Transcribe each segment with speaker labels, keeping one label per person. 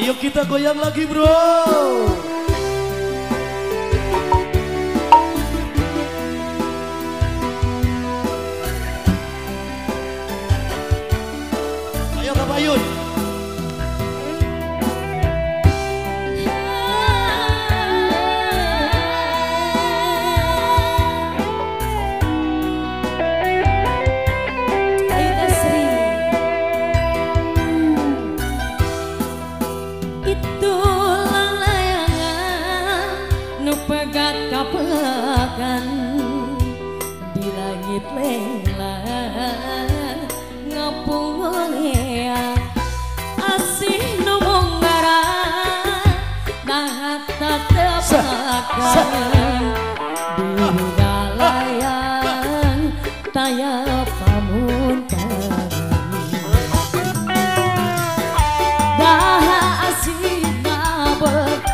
Speaker 1: Ayo kita goyang lagi bro. Ayo Kak Bayun.
Speaker 2: Kapekan di langit lelang ngapung oleh asih numung ngarah nah tetepakan di galayan taya pamuntan dah asih nabek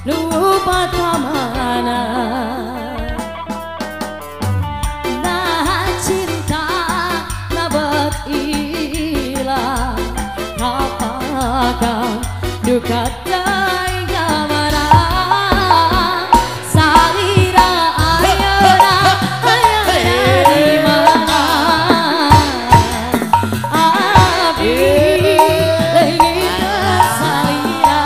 Speaker 2: lupa tamana nah cinta nabat ilang apakah duka taiga mana salira ayana di mana api lagi salira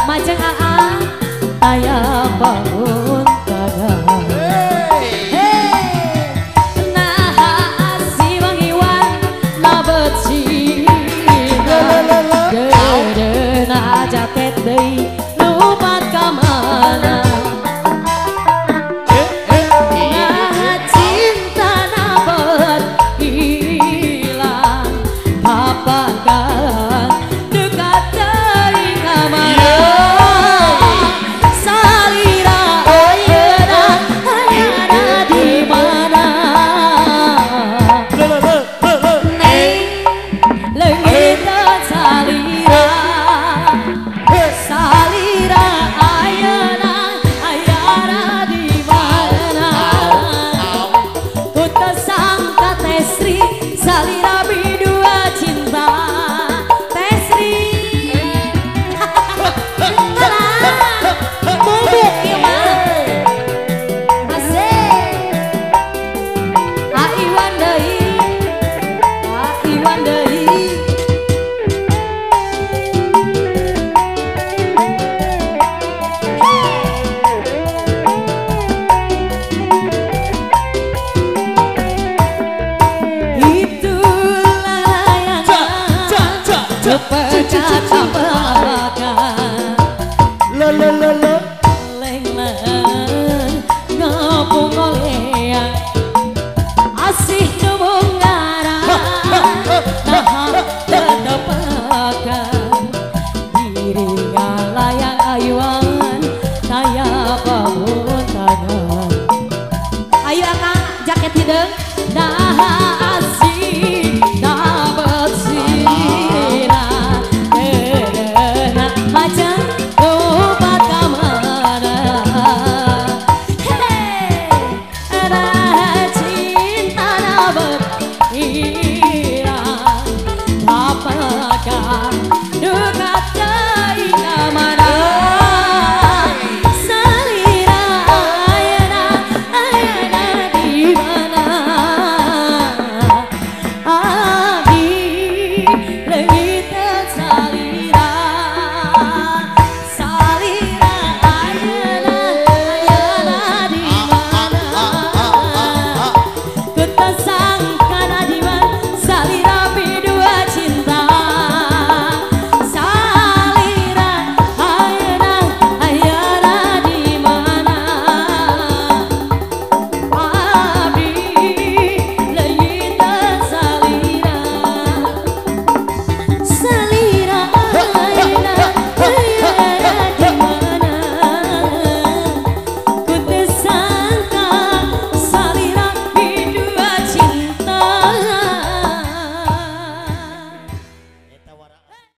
Speaker 2: Majeng aa ayah bangun kadang nah si Bang Iwan nabet cina dedena jatet deui lupa kamana nah cinta nabet hilang apakah dekat deui kamana la la la